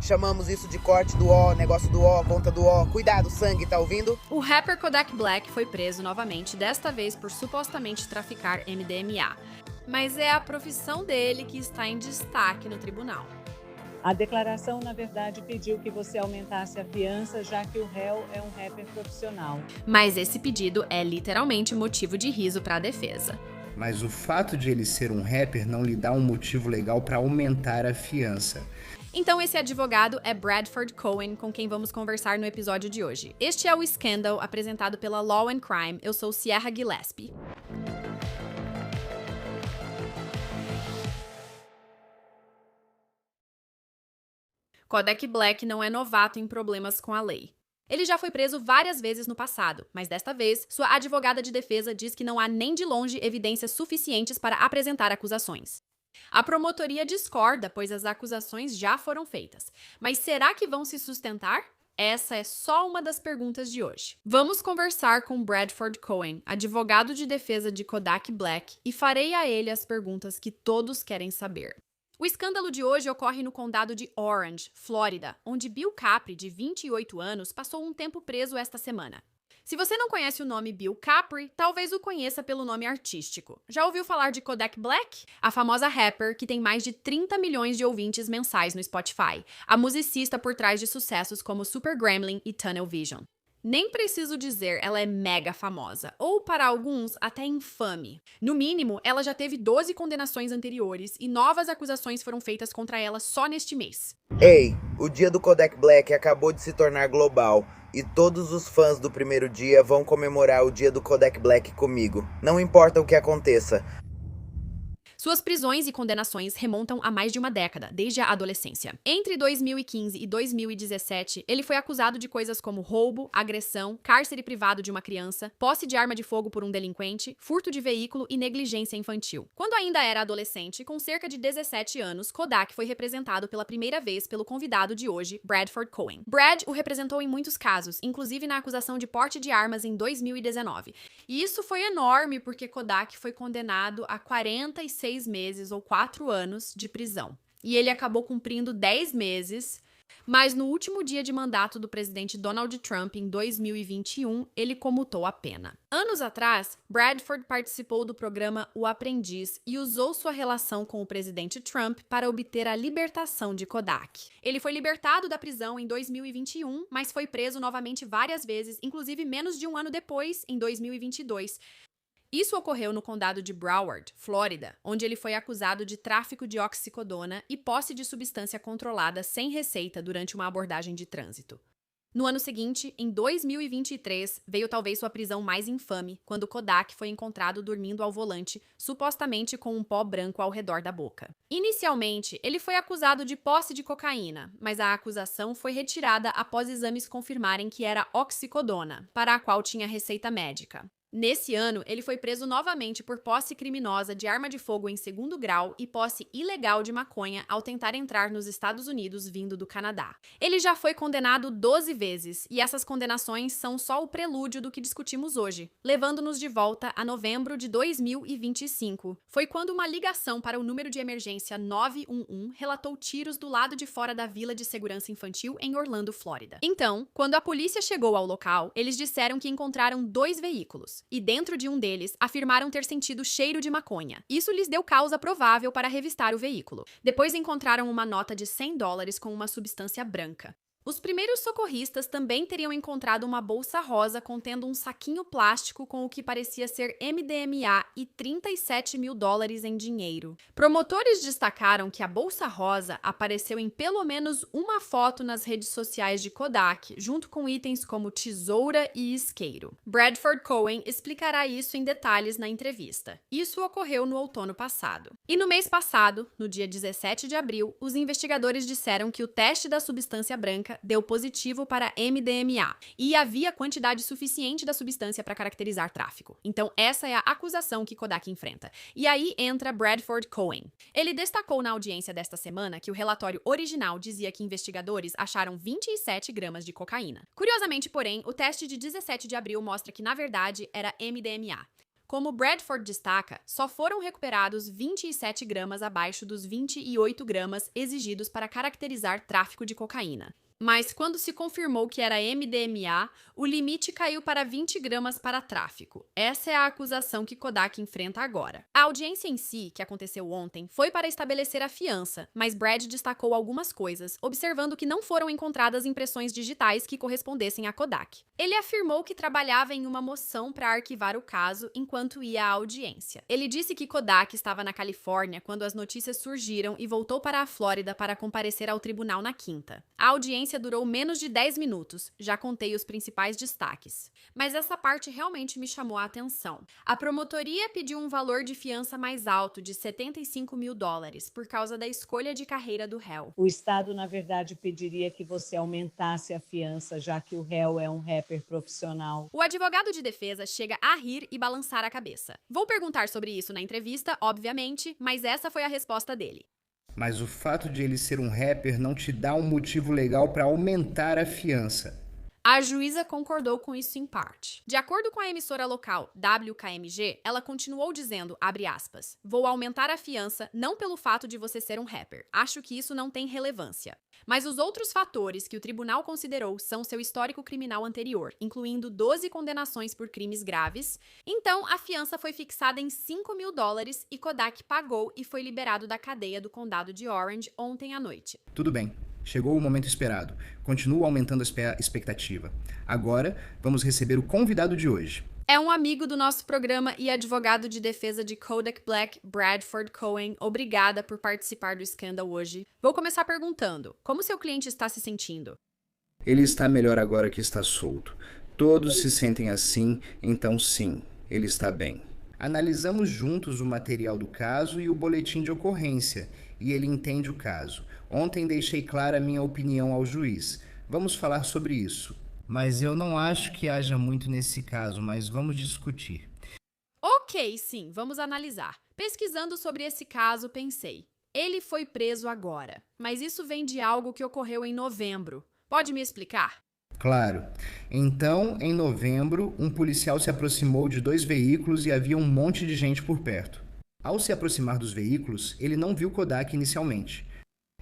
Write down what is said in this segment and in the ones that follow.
Chamamos isso de corte do O, negócio do O, conta do O. Cuidado, sangue, tá ouvindo? O rapper Kodak Black foi preso novamente, desta vez por supostamente traficar MDMA. Mas é a profissão dele que está em destaque no tribunal. A declaração, na verdade, pediu que você aumentasse a fiança, já que o réu é um rapper profissional. Mas esse pedido é literalmente motivo de riso para a defesa. Mas o fato de ele ser um rapper não lhe dá um motivo legal para aumentar a fiança. Então esse advogado é Bradford Cohen, com quem vamos conversar no episódio de hoje. Este é o Scandal, apresentado pela Law and Crime. Eu sou Sierra Gillespie. Kodak Black não é novato em problemas com a lei. Ele já foi preso várias vezes no passado, mas desta vez, sua advogada de defesa diz que não há nem de longe evidências suficientes para apresentar acusações. A promotoria discorda, pois as acusações já foram feitas. Mas será que vão se sustentar? Essa é só uma das perguntas de hoje. Vamos conversar com Bradford Cohen, advogado de defesa de Kodak Black, e farei a ele as perguntas que todos querem saber. O escândalo de hoje ocorre no condado de Orange, Flórida, onde Bill Capri, de 28 anos, passou um tempo preso esta semana. Se você não conhece o nome Bill Capri, talvez o conheça pelo nome artístico. Já ouviu falar de Kodak Black? A famosa rapper que tem mais de 30 milhões de ouvintes mensais no Spotify, a musicista por trás de sucessos como Super Gremlin e Tunnel Vision. Nem preciso dizer, ela é mega famosa, ou para alguns, até infame. No mínimo, ela já teve 12 condenações anteriores e novas acusações foram feitas contra ela só neste mês. Ei, o dia do Kodak Black acabou de se tornar global e todos os fãs do primeiro dia vão comemorar o dia do Kodak Black comigo. Não importa o que aconteça. Suas prisões e condenações remontam a mais de uma década, desde a adolescência. Entre 2015 e 2017, ele foi acusado de coisas como roubo, agressão, cárcere privado de uma criança, posse de arma de fogo por um delinquente, furto de veículo e negligência infantil. Quando ainda era adolescente, com cerca de 17 anos, Kodak foi representado pela primeira vez pelo convidado de hoje, Bradford Cohen. Brad o representou em muitos casos, inclusive na acusação de porte de armas em 2019. E isso foi enorme porque Kodak foi condenado a 46 meses ou 4 anos de prisão. E ele acabou cumprindo 10 meses, mas no último dia de mandato do presidente Donald Trump, em 2021, ele comutou a pena. Anos atrás, Bradford participou do programa O Aprendiz e usou sua relação com o presidente Trump para obter a libertação de Kodak. Ele foi libertado da prisão em 2021, mas foi preso novamente várias vezes, inclusive menos de um ano depois, em 2022. Isso ocorreu no condado de Broward, Flórida, onde ele foi acusado de tráfico de oxicodona e posse de substância controlada sem receita durante uma abordagem de trânsito. No ano seguinte, em 2023, veio talvez sua prisão mais infame, quando Kodak foi encontrado dormindo ao volante, supostamente com um pó branco ao redor da boca. Inicialmente, ele foi acusado de posse de cocaína, mas a acusação foi retirada após exames confirmarem que era oxicodona, para a qual tinha receita médica. Nesse ano, ele foi preso novamente por posse criminosa de arma de fogo em segundo grau e posse ilegal de maconha ao tentar entrar nos Estados Unidos vindo do Canadá. Ele já foi condenado 12 vezes, e essas condenações são só o prelúdio do que discutimos hoje, levando-nos de volta a novembro de 2025. Foi quando uma ligação para o número de emergência 911 relatou tiros do lado de fora da Vila de Segurança Infantil em Orlando, Flórida. Então, quando a polícia chegou ao local, eles disseram que encontraram 2 veículos. E dentro de um deles, afirmaram ter sentido cheiro de maconha. Isso lhes deu causa provável para revistar o veículo. Depois encontraram uma nota de $100 com uma substância branca. Os primeiros socorristas também teriam encontrado uma bolsa rosa contendo um saquinho plástico com o que parecia ser MDMA e $37 mil em dinheiro. Promotores destacaram que a bolsa rosa apareceu em pelo menos uma foto nas redes sociais de Kodak, junto com itens como tesoura e isqueiro. Bradford Cohen explicará isso em detalhes na entrevista. Isso ocorreu no outono passado. E no mês passado, no dia 17 de abril, os investigadores disseram que o teste da substância branca deu positivo para MDMA e havia quantidade suficiente da substância para caracterizar tráfico. Então essa é a acusação que Kodak enfrenta. E aí entra Bradford Cohen. Ele destacou na audiência desta semana que o relatório original dizia que investigadores acharam 27 gramas de cocaína. Curiosamente, porém, o teste de 17 de abril mostra que, na verdade, era MDMA. Como Bradford destaca, só foram recuperados 27 gramas abaixo dos 28 gramas exigidos para caracterizar tráfico de cocaína. Mas quando se confirmou que era MDMA, o limite caiu para 20 gramas para tráfico. Essa é a acusação que Kodak enfrenta agora. A audiência em si, que aconteceu ontem, foi para estabelecer a fiança, mas Brad destacou algumas coisas, observando que não foram encontradas impressões digitais que correspondessem a Kodak. Ele afirmou que trabalhava em uma moção para arquivar o caso enquanto ia à audiência. Ele disse que Kodak estava na Califórnia quando as notícias surgiram e voltou para a Flórida para comparecer ao tribunal na quinta. A audiência durou menos de 10 minutos, já contei os principais destaques. Mas essa parte realmente me chamou a atenção. A promotoria pediu um valor de fiança mais alto, de $75 mil, por causa da escolha de carreira do réu. O Estado, na verdade, pediria que você aumentasse a fiança, já que o réu é um rapper profissional. O advogado de defesa chega a rir e balançar a cabeça. Vou perguntar sobre isso na entrevista, obviamente, mas essa foi a resposta dele. Mas o fato de ele ser um rapper não te dá um motivo legal para aumentar a fiança. A juíza concordou com isso em parte. De acordo com a emissora local WKMG, ela continuou dizendo, abre aspas, vou aumentar a fiança não pelo fato de você ser um rapper. Acho que isso não tem relevância. Mas os outros fatores que o tribunal considerou são seu histórico criminal anterior, incluindo 12 condenações por crimes graves. Então, a fiança foi fixada em $5 mil e Kodak pagou e foi liberado da cadeia do condado de Orange ontem à noite. Tudo bem. Chegou o momento esperado. Continuo aumentando a expectativa. Agora, vamos receber o convidado de hoje. É um amigo do nosso programa e advogado de defesa de Kodak Black, Bradford Cohen. Obrigada por participar do escândalo hoje. Vou começar perguntando, como seu cliente está se sentindo? Ele está melhor agora que está solto. Todos se sentem assim, então sim, ele está bem. Analisamos juntos o material do caso e o boletim de ocorrência, e ele entende o caso. Ontem deixei clara a minha opinião ao juiz. Vamos falar sobre isso. Mas eu não acho que haja muito nesse caso, mas vamos discutir. Ok, sim, vamos analisar. Pesquisando sobre esse caso, pensei. Ele foi preso agora, mas isso vem de algo que ocorreu em novembro. Pode me explicar? Claro. Então, em novembro, um policial se aproximou de 2 veículos e havia um monte de gente por perto. Ao se aproximar dos veículos, ele não viu Kodak inicialmente.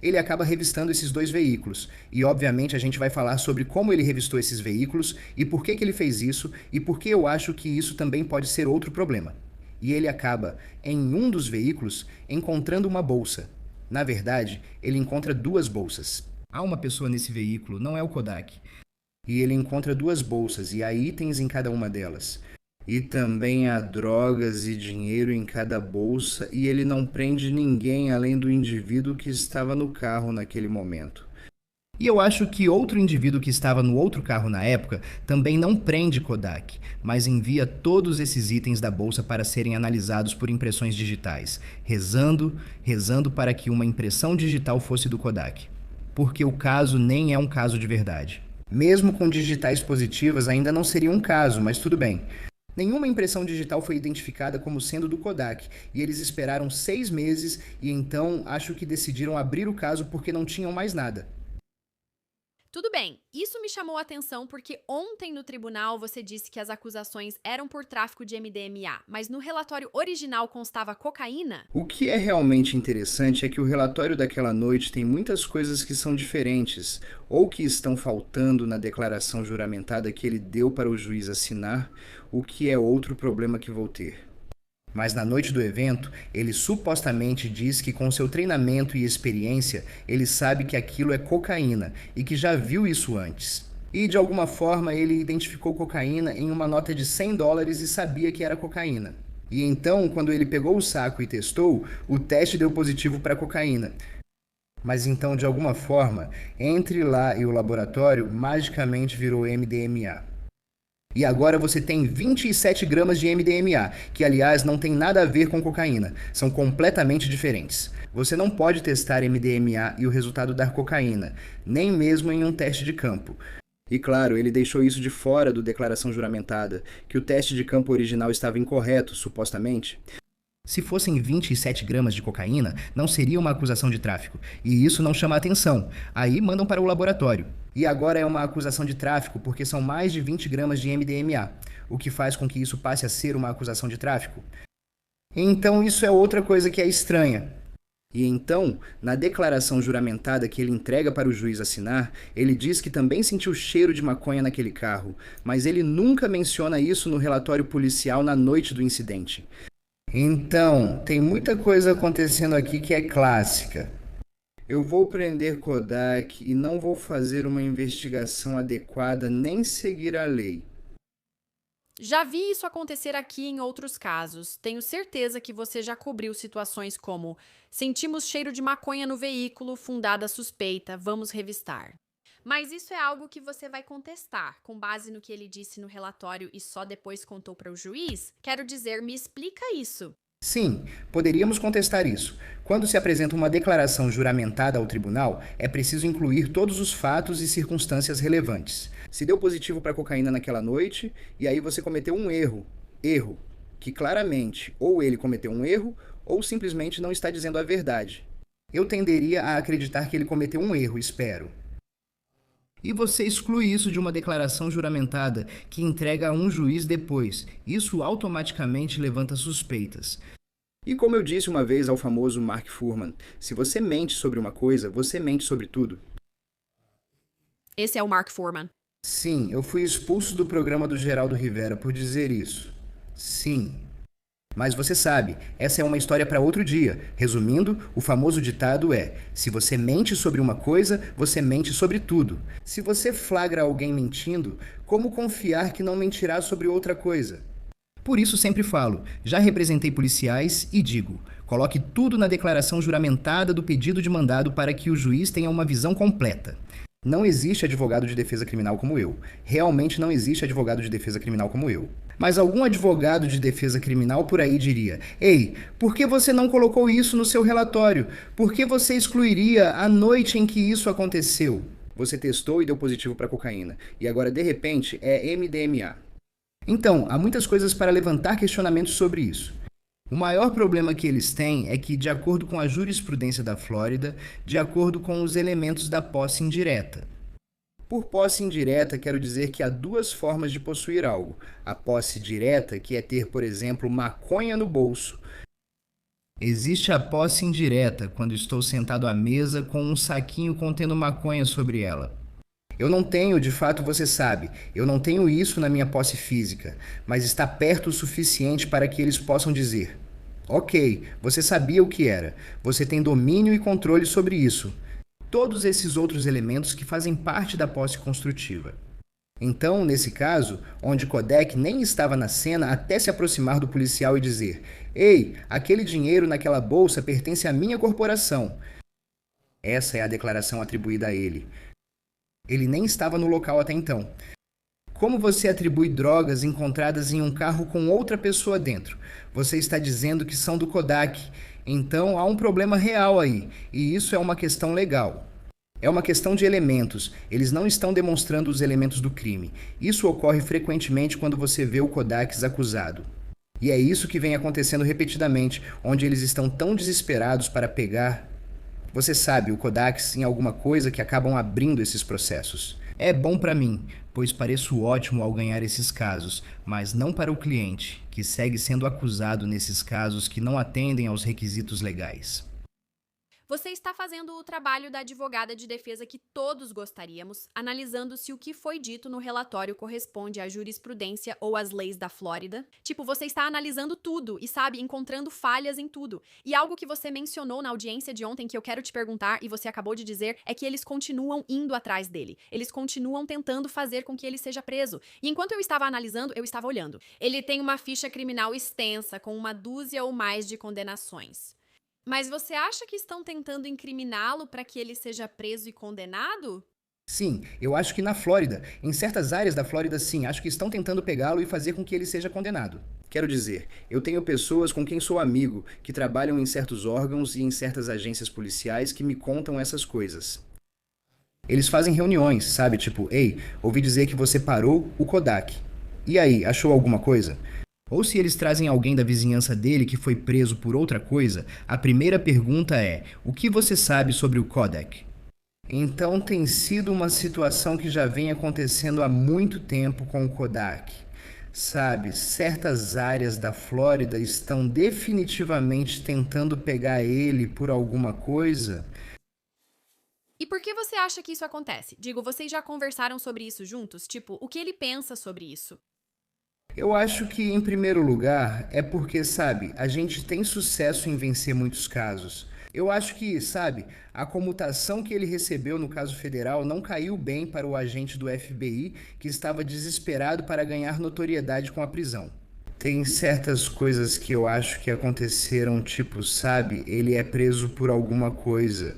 Ele acaba revistando esses 2 veículos, e obviamente a gente vai falar sobre como ele revistou esses veículos e por que ele fez isso e por que eu acho que isso também pode ser outro problema. E ele acaba, em um dos veículos, encontrando uma bolsa. Na verdade, ele encontra 2 bolsas. Há uma pessoa nesse veículo, não é o Kodak. E ele encontra 2 bolsas e há itens em cada uma delas. E também há drogas e dinheiro em cada bolsa e ele não prende ninguém além do indivíduo que estava no carro naquele momento. E eu acho que outro indivíduo que estava no outro carro na época também não prende Kodak, mas envia todos esses itens da bolsa para serem analisados por impressões digitais, rezando para que uma impressão digital fosse do Kodak. Porque o caso nem é um caso de verdade. Mesmo com digitais positivas ainda não seria um caso, mas tudo bem. Nenhuma impressão digital foi identificada como sendo do Kodak, e eles esperaram 6 meses e então acho que decidiram abrir o caso porque não tinham mais nada. Tudo bem, isso me chamou a atenção porque ontem no tribunal você disse que as acusações eram por tráfico de MDMA, mas no relatório original constava cocaína? O que é realmente interessante é que o relatório daquela noite tem muitas coisas que são diferentes, ou que estão faltando na declaração juramentada que ele deu para o juiz assinar, o que é outro problema que vou ter. Mas na noite do evento, ele supostamente diz que com seu treinamento e experiência, ele sabe que aquilo é cocaína e que já viu isso antes. E de alguma forma ele identificou cocaína em uma nota de $100 e sabia que era cocaína. E então, quando ele pegou o saco e testou, o teste deu positivo para cocaína. Mas então, de alguma forma, entre lá e o laboratório, magicamente virou MDMA. E agora você tem 27 gramas de MDMA, que aliás não tem nada a ver com cocaína, são completamente diferentes. Você não pode testar MDMA e o resultado dar cocaína, nem mesmo em um teste de campo. E claro, ele deixou isso de fora do declaração juramentada, que o teste de campo original estava incorreto, supostamente. Se fossem 27 gramas de cocaína, não seria uma acusação de tráfico, e isso não chama atenção, aí mandam para o laboratório. E agora é uma acusação de tráfico porque são mais de 20 gramas de MDMA, o que faz com que isso passe a ser uma acusação de tráfico. Então isso é outra coisa que é estranha. E então, na declaração juramentada que ele entrega para o juiz assinar, ele diz que também sentiu cheiro de maconha naquele carro, mas ele nunca menciona isso no relatório policial na noite do incidente. Então, tem muita coisa acontecendo aqui que é clássica. Eu vou prender Kodak e não vou fazer uma investigação adequada nem seguir a lei. Já vi isso acontecer aqui em outros casos. Tenho certeza que você já cobriu situações como: sentimos cheiro de maconha no veículo, fundada suspeita, vamos revistar. Mas isso é algo que você vai contestar, com base no que ele disse no relatório e só depois contou para o juiz? Quero dizer, me explica isso. Sim, poderíamos contestar isso. Quando se apresenta uma declaração juramentada ao tribunal, é preciso incluir todos os fatos e circunstâncias relevantes. Se deu positivo para cocaína naquela noite, e aí você cometeu um erro, que claramente ou ele cometeu um erro, ou simplesmente não está dizendo a verdade. Eu tenderia a acreditar que ele cometeu um erro, espero. E você exclui isso de uma declaração juramentada que entrega a um juiz depois. Isso automaticamente levanta suspeitas. E como eu disse uma vez ao famoso Mark Fuhrman, se você mente sobre uma coisa, você mente sobre tudo. Esse é o Mark Fuhrman. Sim, eu fui expulso do programa do Geraldo Rivera por dizer isso. Sim. Mas você sabe, essa é uma história para outro dia. Resumindo, o famoso ditado é: se você mente sobre uma coisa, você mente sobre tudo. Se você flagra alguém mentindo, como confiar que não mentirá sobre outra coisa? Por isso sempre falo, já representei policiais e digo, coloque tudo na declaração juramentada do pedido de mandado para que o juiz tenha uma visão completa. Não existe advogado de defesa criminal como eu. Realmente não existe advogado de defesa criminal como eu. Mas algum advogado de defesa criminal por aí diria: ei, por que você não colocou isso no seu relatório? Por que você excluiria a noite em que isso aconteceu? Você testou e deu positivo para cocaína. E agora, de repente, é MDMA. Então, há muitas coisas para levantar questionamentos sobre isso. O maior problema que eles têm é que, de acordo com a jurisprudência da Flórida, de acordo com os elementos da posse indireta. Por posse indireta, quero dizer que há duas formas de possuir algo. A posse direta, que é ter, por exemplo, maconha no bolso. Existe a posse indireta, quando estou sentado à mesa com um saquinho contendo maconha sobre ela. Eu não tenho, de fato você sabe, eu não tenho isso na minha posse física, mas está perto o suficiente para que eles possam dizer: ok, você sabia o que era, você tem domínio e controle sobre isso. Todos esses outros elementos que fazem parte da posse construtiva. Então, nesse caso, onde Kodak nem estava na cena até se aproximar do policial e dizer: ei, aquele dinheiro naquela bolsa pertence à minha corporação. Essa é a declaração atribuída a ele. Ele nem estava no local até então. Como você atribui drogas encontradas em um carro com outra pessoa dentro? Você está dizendo que são do Kodak. Então há um problema real aí, e isso é uma questão legal. É uma questão de elementos. Eles não estão demonstrando os elementos do crime. Isso ocorre frequentemente quando você vê o Kodak acusado. E é isso que vem acontecendo repetidamente, onde eles estão tão desesperados para pegar, você sabe, o Kodak em alguma coisa que acabam abrindo esses processos. É bom para mim, pois pareço ótimo ao ganhar esses casos, mas não para o cliente, que segue sendo acusado nesses casos que não atendem aos requisitos legais. Você está fazendo o trabalho da advogada de defesa que todos gostaríamos, analisando se o que foi dito no relatório corresponde à jurisprudência ou às leis da Flórida. Tipo, você está analisando tudo e, sabe, encontrando falhas em tudo. E algo que você mencionou na audiência de ontem que eu quero te perguntar e você acabou de dizer é que eles continuam indo atrás dele. Eles continuam tentando fazer com que ele seja preso. E enquanto eu estava analisando, eu estava olhando. Ele tem uma ficha criminal extensa, com 1 ou mais de condenações. Mas você acha que estão tentando incriminá-lo para que ele seja preso e condenado? Sim, eu acho que na Flórida, em certas áreas da Flórida, sim, acho que estão tentando pegá-lo e fazer com que ele seja condenado. Quero dizer, eu tenho pessoas com quem sou amigo, que trabalham em certos órgãos e em certas agências policiais que me contam essas coisas. Eles fazem reuniões, sabe? Tipo, ei, ouvi dizer que você parou o Kodak. E aí, achou alguma coisa? Ou se eles trazem alguém da vizinhança dele que foi preso por outra coisa, a primeira pergunta é: o que você sabe sobre o Kodak? Então tem sido uma situação que já vem acontecendo há muito tempo com o Kodak. Sabe, certas áreas da Flórida estão definitivamente tentando pegar ele por alguma coisa. E por que você acha que isso acontece? Digo, vocês já conversaram sobre isso juntos? Tipo, o que ele pensa sobre isso? Eu acho que, em primeiro lugar, é porque, sabe, a gente tem sucesso em vencer muitos casos. Eu acho que, sabe, a comutação que ele recebeu no caso federal não caiu bem para o agente do FBI que estava desesperado para ganhar notoriedade com a prisão. Tem certas coisas que eu acho que aconteceram, tipo, sabe, ele é preso por alguma coisa.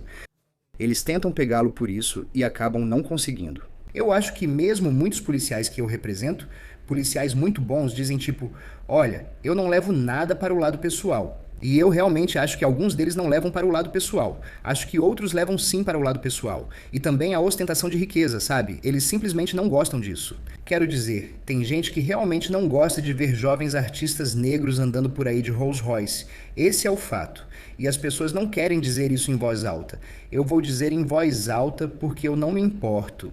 Eles tentam pegá-lo por isso e acabam não conseguindo. Eu acho que mesmo muitos policiais que eu represento, policiais muito bons, dizem tipo, olha, eu não levo nada para o lado pessoal. E eu realmente acho que alguns deles não levam para o lado pessoal. Acho que outros levam sim para o lado pessoal. E também a ostentação de riqueza, sabe? Eles simplesmente não gostam disso. Quero dizer, tem gente que realmente não gosta de ver jovens artistas negros andando por aí de Rolls Royce. Esse é o fato. E as pessoas não querem dizer isso em voz alta. Eu vou dizer em voz alta porque eu não me importo.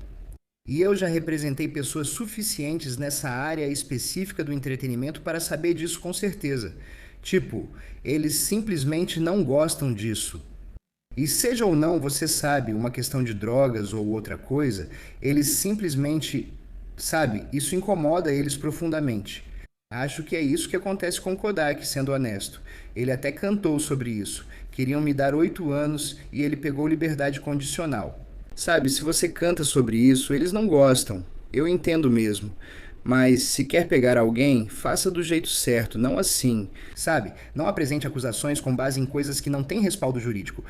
E eu já representei pessoas suficientes nessa área específica do entretenimento para saber disso com certeza. Tipo, eles simplesmente não gostam disso. E seja ou não, você sabe, uma questão de drogas ou outra coisa, eles simplesmente, sabe, isso incomoda eles profundamente. Acho que é isso que acontece com o Kodak, sendo honesto. Ele até cantou sobre isso. Queriam me dar 8 anos e ele pegou liberdade condicional. Sabe, se você canta sobre isso, eles não gostam. Eu entendo mesmo. Mas se quer pegar alguém, faça do jeito certo, não assim. Sabe, não apresente acusações com base em coisas que não têm respaldo jurídico.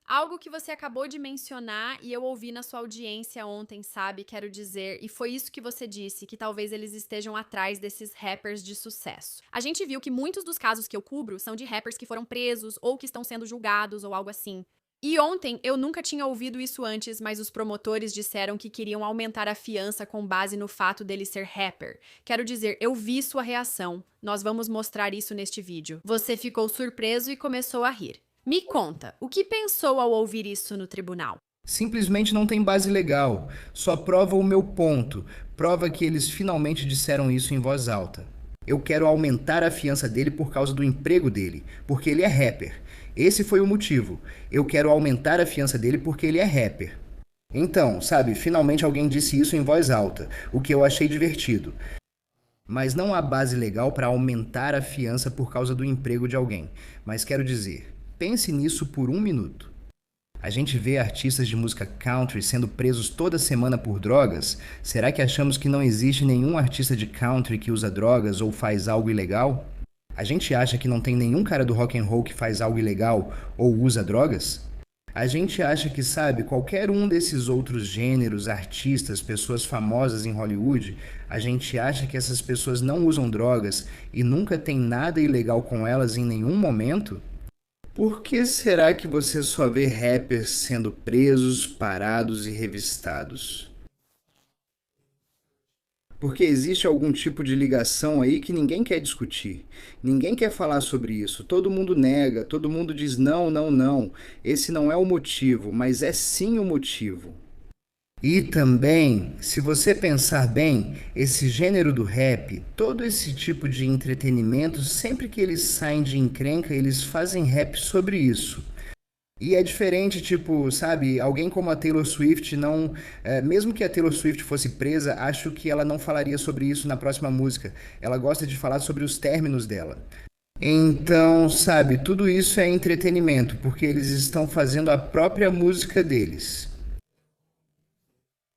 Algo que você acabou de mencionar e eu ouvi na sua audiência ontem, sabe? Quero dizer, e foi isso que você disse, que talvez eles estejam atrás desses rappers de sucesso. A gente viu que muitos dos casos que eu cubro são de rappers que foram presos ou que estão sendo julgados ou algo assim. E ontem eu nunca tinha ouvido isso antes, mas os promotores disseram que queriam aumentar a fiança com base no fato dele ser rapper. Quero dizer, eu vi sua reação. Nós vamos mostrar isso neste vídeo. Você ficou surpreso e começou a rir. Me conta, o que pensou ao ouvir isso no tribunal? Simplesmente não tem base legal. Só prova o meu ponto. Prova que eles finalmente disseram isso em voz alta. Eu quero aumentar a fiança dele por causa do emprego dele, porque ele é rapper. Esse foi o motivo. Eu quero aumentar a fiança dele porque ele é rapper. Então, sabe, finalmente alguém disse isso em voz alta, o que eu achei divertido. Mas não há base legal para aumentar a fiança por causa do emprego de alguém. Mas quero dizer, pense nisso por um minuto. A gente vê artistas de música country sendo presos toda semana por drogas. Será que achamos que não existe nenhum artista de country que usa drogas ou faz algo ilegal? A gente acha que não tem nenhum cara do rock and roll que faz algo ilegal ou usa drogas? A gente acha que, sabe, qualquer um desses outros gêneros, artistas, pessoas famosas em Hollywood, a gente acha que essas pessoas não usam drogas e nunca tem nada ilegal com elas em nenhum momento? Por que será que você só vê rappers sendo presos, parados e revistados? Porque existe algum tipo de ligação aí que ninguém quer discutir. Ninguém quer falar sobre isso. Todo mundo nega, todo mundo diz não, não, não. Esse não é o motivo, mas é sim o motivo. E também, se você pensar bem, esse gênero do rap, todo esse tipo de entretenimento, sempre que eles saem de encrenca, eles fazem rap sobre isso. E é diferente, tipo, sabe, alguém como a Taylor Swift não... mesmo que a Taylor Swift fosse presa, acho que ela não falaria sobre isso na próxima música. Ela gosta de falar sobre os términos dela. Então, sabe, tudo isso é entretenimento, porque eles estão fazendo a própria música deles.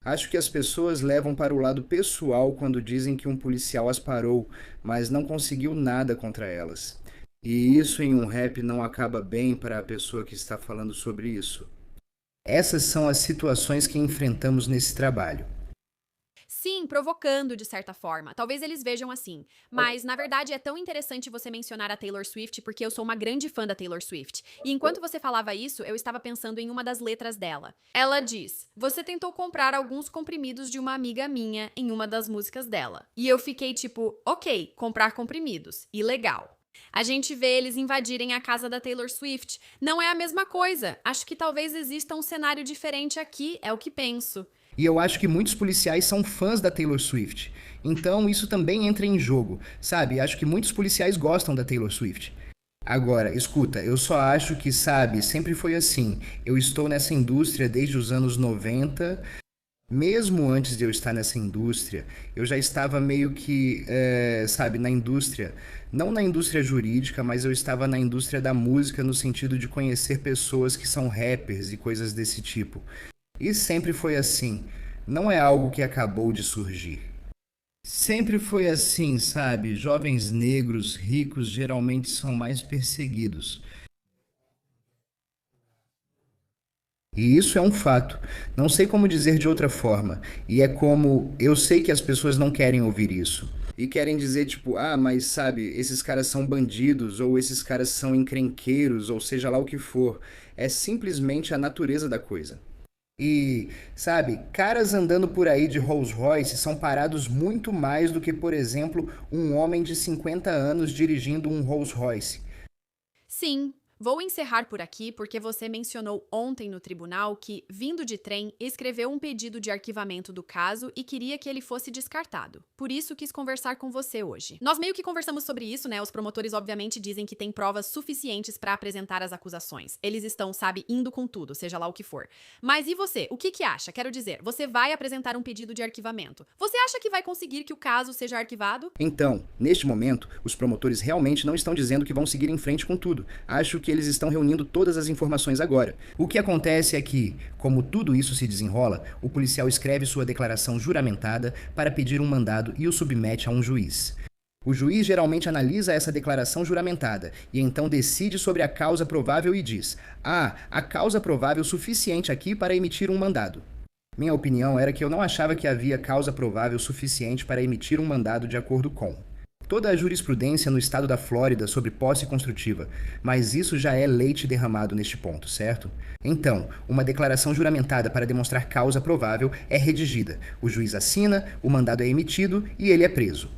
Acho que as pessoas levam para o lado pessoal quando dizem que um policial as parou, mas não conseguiu nada contra elas. E isso em um rap não acaba bem para a pessoa que está falando sobre isso. Essas são as situações que enfrentamos nesse trabalho. Sim, provocando de certa forma. Talvez eles vejam assim. Mas, na verdade, é tão interessante você mencionar a Taylor Swift porque eu sou uma grande fã da Taylor Swift. E enquanto você falava isso, eu estava pensando em uma das letras dela. Ela diz: você tentou comprar alguns comprimidos de uma amiga minha em uma das músicas dela. E eu fiquei tipo, ok, comprar comprimidos. Ilegal. A gente vê eles invadirem a casa da Taylor Swift. Não é a mesma coisa. Acho que talvez exista um cenário diferente aqui, é o que penso. E eu acho que muitos policiais são fãs da Taylor Swift. Então isso também entra em jogo, sabe? Acho que muitos policiais gostam da Taylor Swift. Agora, escuta, eu só acho que, sabe, sempre foi assim. Eu estou nessa indústria desde os anos 90. Mesmo antes de eu estar nessa indústria, eu já estava meio que, sabe, na indústria. Não na indústria jurídica, mas eu estava na indústria da música no sentido de conhecer pessoas que são rappers e coisas desse tipo. E sempre foi assim. Não é algo que acabou de surgir. Sempre foi assim, sabe? Jovens negros ricos geralmente são mais perseguidos. E isso é um fato. Não sei como dizer de outra forma. E é como eu sei que as pessoas não querem ouvir isso. E querem dizer tipo, ah, mas sabe, esses caras são bandidos, ou esses caras são encrenqueiros, ou seja lá o que for. É simplesmente a natureza da coisa. E, sabe, caras andando por aí de Rolls Royce são parados muito mais do que, por exemplo, um homem de 50 anos dirigindo um Rolls Royce. Sim, vou encerrar por aqui porque você mencionou ontem no tribunal que, vindo de trem, escreveu um pedido de arquivamento do caso e queria que ele fosse descartado. Por isso quis conversar com você hoje. Nós meio que conversamos sobre isso, né? Os promotores obviamente dizem que tem provas suficientes para apresentar as acusações. Eles estão, sabe, indo com tudo, seja lá o que for. Mas e você? O que acha? Quero dizer, você vai apresentar um pedido de arquivamento. Você acha que vai conseguir que o caso seja arquivado? Então, neste momento, os promotores realmente não estão dizendo que vão seguir em frente com tudo. Acho que eles estão reunindo todas as informações agora. O que acontece é que, como tudo isso se desenrola, o policial escreve sua declaração juramentada para pedir um mandado e o submete a um juiz. O juiz geralmente analisa essa declaração juramentada e então decide sobre a causa provável e diz: há causa provável suficiente aqui para emitir um mandado. Minha opinião era que eu não achava que havia causa provável suficiente para emitir um mandado de acordo com toda a jurisprudência no estado da Flórida sobre posse construtiva, mas isso já é leite derramado neste ponto, certo? Então, uma declaração juramentada para demonstrar causa provável é redigida, o juiz assina, o mandado é emitido e ele é preso.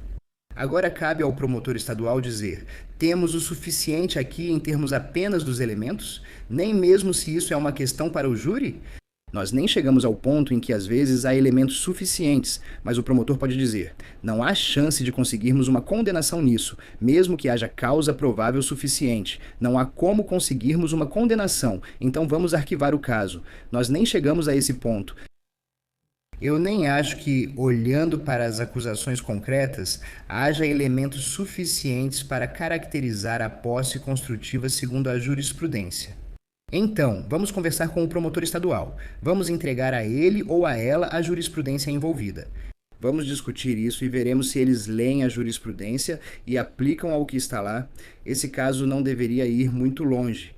Agora cabe ao promotor estadual dizer: temos o suficiente aqui em termos apenas dos elementos? Nem mesmo se isso é uma questão para o júri? Nós nem chegamos ao ponto em que às vezes há elementos suficientes, mas o promotor pode dizer: não há chance de conseguirmos uma condenação nisso, mesmo que haja causa provável suficiente. Não há como conseguirmos uma condenação, então vamos arquivar o caso. Nós nem chegamos a esse ponto. Eu nem acho que, olhando para as acusações concretas, haja elementos suficientes para caracterizar a posse construtiva segundo a jurisprudência. Então, vamos conversar com o promotor estadual. Vamos entregar a ele ou a ela a jurisprudência envolvida. Vamos discutir isso e veremos se eles leem a jurisprudência e aplicam ao que está lá. Esse caso não deveria ir muito longe.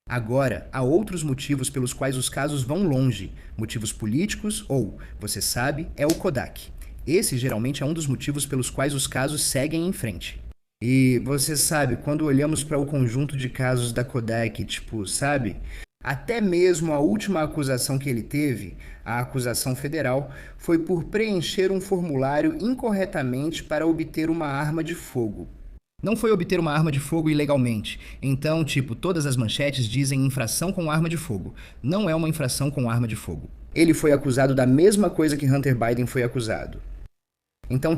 Agora, há outros motivos pelos quais os casos vão longe. Motivos políticos ou, você sabe, é o Kodak. Esse geralmente é um dos motivos pelos quais os casos seguem em frente. E você sabe, quando olhamos para o conjunto de casos da Kodak, sabe? Até mesmo a última acusação que ele teve, a acusação federal, foi por preencher um formulário incorretamente para obter uma arma de fogo. Não foi obter uma arma de fogo ilegalmente. Então, todas as manchetes dizem infração com arma de fogo. Não é uma infração com arma de fogo. Ele foi acusado da mesma coisa que Hunter Biden foi acusado. Então,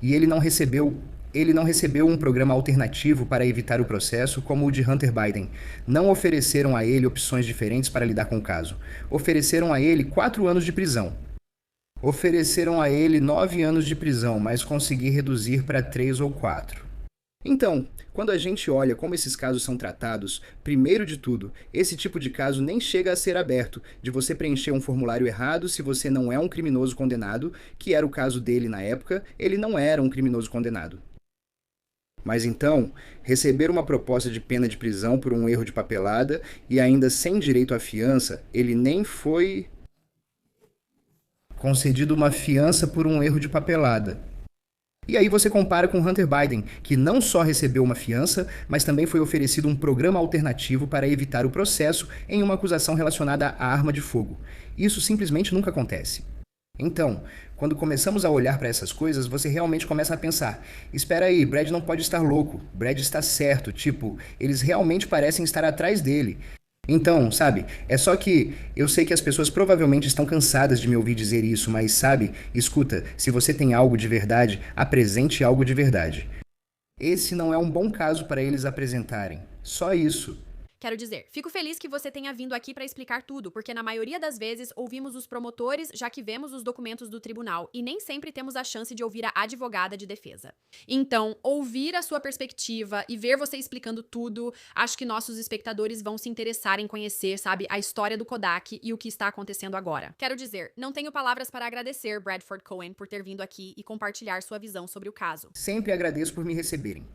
e ele não recebeu um programa alternativo para evitar o processo como o de Hunter Biden. Não ofereceram a ele opções diferentes para lidar com o caso. Ofereceram a ele 4 anos de prisão. Ofereceram a ele 9 anos de prisão, mas consegui reduzir para 3 ou 4. Então, quando a gente olha como esses casos são tratados, primeiro de tudo, esse tipo de caso nem chega a ser aberto, de você preencher um formulário errado se você não é um criminoso condenado, que era o caso dele na época, ele não era um criminoso condenado. Mas então, receber uma proposta de pena de prisão por um erro de papelada e ainda sem direito à fiança, ele nem foi concedido uma fiança por um erro de papelada. E aí você compara com Hunter Biden, que não só recebeu uma fiança, mas também foi oferecido um programa alternativo para evitar o processo em uma acusação relacionada à arma de fogo. Isso simplesmente nunca acontece. Então, quando começamos a olhar para essas coisas, você realmente começa a pensar: espera aí, Brad não pode estar louco, Brad está certo, tipo, eles realmente parecem estar atrás dele. Então, sabe, é só que eu sei que as pessoas provavelmente estão cansadas de me ouvir dizer isso, mas sabe, escuta, se você tem algo de verdade, apresente algo de verdade. Esse não é um bom caso para eles apresentarem. Só isso. Quero dizer, fico feliz que você tenha vindo aqui para explicar tudo, porque na maioria das vezes ouvimos os promotores, já que vemos os documentos do tribunal, e nem sempre temos a chance de ouvir a advogada de defesa. Então, ouvir a sua perspectiva e ver você explicando tudo, acho que nossos espectadores vão se interessar em conhecer, sabe, a história do Kodak e o que está acontecendo agora. Quero dizer, não tenho palavras para agradecer Bradford Cohen por ter vindo aqui e compartilhar sua visão sobre o caso. Sempre agradeço por me receberem.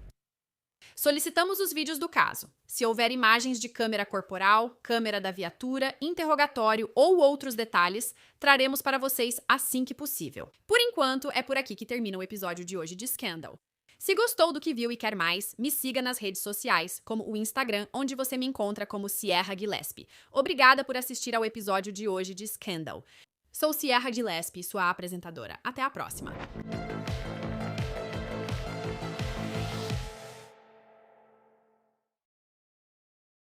Solicitamos os vídeos do caso. Se houver imagens de câmera corporal, câmera da viatura, interrogatório ou outros detalhes, traremos para vocês assim que possível. Por enquanto, é por aqui que termina o episódio de hoje de Scandal. Se gostou do que viu e quer mais, me siga nas redes sociais, como o Instagram, onde você me encontra como Sierra Gillespie. Obrigada por assistir ao episódio de hoje de Scandal. Sou Sierra Gillespie, sua apresentadora. Até a próxima!